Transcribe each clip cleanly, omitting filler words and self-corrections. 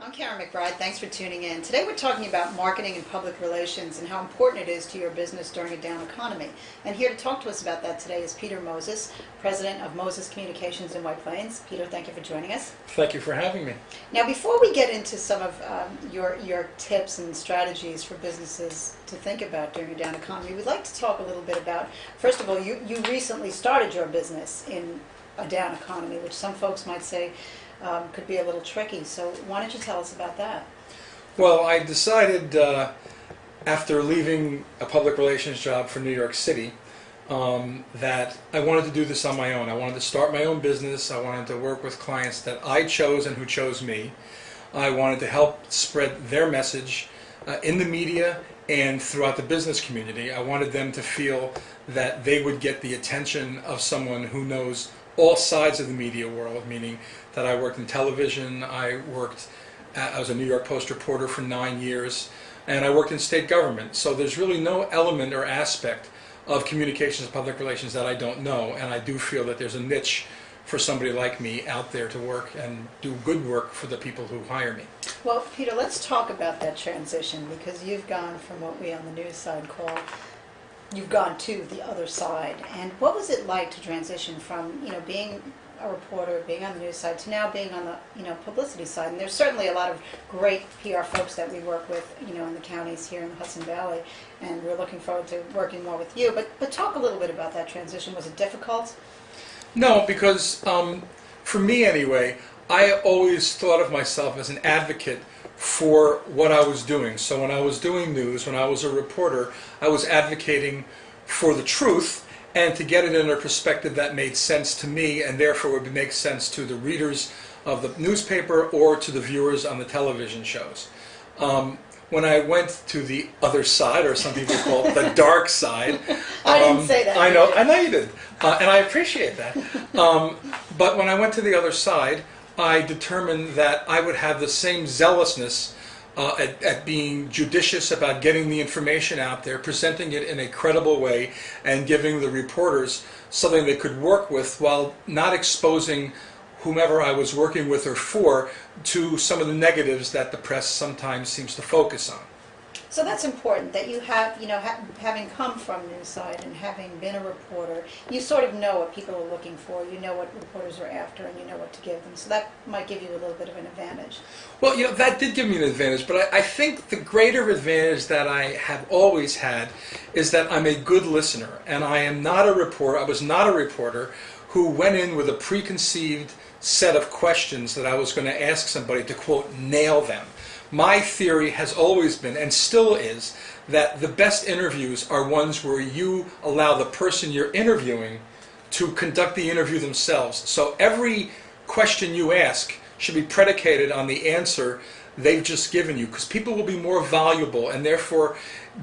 I'm Karen McBride. Thanks for tuning in. Today we're talking about marketing and public relations and how important it is to your business during a down economy. And here to talk to us about that today is Peter Moses, President of Moses Communications in White Plains. Peter, thank you for joining us. Thank you for having me. Now, before we get into some of your tips and strategies for businesses to think about during a down economy, we'd like to talk a little bit about, first of all, you recently started your business in a down economy, which some folks might say could be a little tricky. So why don't you tell us about that? Well, I decided after leaving a public relations job for New York City that I wanted to do this on my own. I wanted to start my own business. I wanted to work with clients that I chose and who chose me. I wanted to help spread their message in the media and throughout the business community. I wanted them to feel that they would get the attention of someone who knows all sides of the media world, meaning that I worked in television, I was a New York Post reporter for 9 years, and I worked in state government. So there's really no element or aspect of communications and public relations that I don't know, and I do feel that there's a niche for somebody like me out there to work and do good work for the people who hire me. Well, Peter, let's talk about that transition, because you've gone from what we on the news side call, you've gone to the other side. And what was it like to transition from, being a reporter, being on the news side, to now being on the, publicity side? And there's certainly a lot of great PR folks that we work with, in the counties here in the Hudson Valley, and we're looking forward to working more with you. But talk a little bit about that transition. Was it difficult? No, because for me anyway, I always thought of myself as an advocate for what I was doing. So when I was doing news, when I was a reporter, I was advocating for the truth and to get it in a perspective that made sense to me and therefore would make sense to the readers of the newspaper or to the viewers on the television shows. When I went to the other side, or some people call it the dark side. I didn't say that. I know you did, and I appreciate that. But when I went to the other side, I determined that I would have the same zealousness at being judicious about getting the information out there, presenting it in a credible way, and giving the reporters something they could work with while not exposing whomever I was working with or for to some of the negatives that the press sometimes seems to focus on. So that's important that you have, having come from news side and having been a reporter, you sort of know what people are looking for, you know what reporters are after, and you know what to give them. So that might give you a little bit of an advantage. Well, that did give me an advantage, but I think the greater advantage that I have always had is that I'm a good listener, and I was not a reporter who went in with a preconceived set of questions that I was going to ask somebody to, quote, nail them. My theory has always been, and still is, that the best interviews are ones where you allow the person you're interviewing to conduct the interview themselves. So every question you ask should be predicated on the answer they've just given you, because people will be more valuable and therefore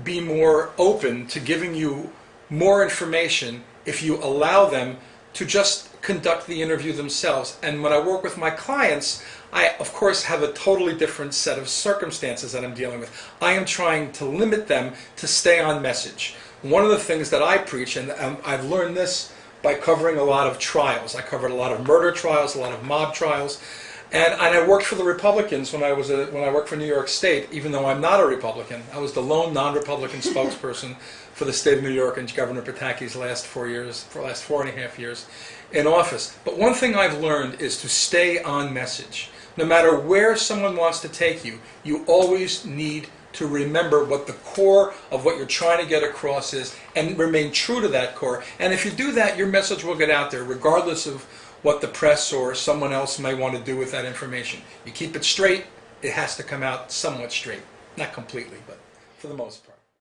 be more open to giving you more information if you allow them to just conduct the interview themselves. And when I work with my clients, I, of course, have a totally different set of circumstances that I'm dealing with. I am trying to limit them to stay on message. One of the things that I preach, and I've learned this by covering a lot of trials. I covered a lot of murder trials, a lot of mob trials, and I worked for the Republicans when I worked for New York State, even though I'm not a Republican. I was the lone non-Republican spokesperson for the state of New York in Governor Pataki's last 4.5 years in office. But one thing I've learned is to stay on message. No matter where someone wants to take you, you always need to remember what the core of what you're trying to get across is and remain true to that core. And if you do that, your message will get out there regardless of what the press or someone else may want to do with that information. You keep it straight, it has to come out somewhat straight. Not completely, but for the most part.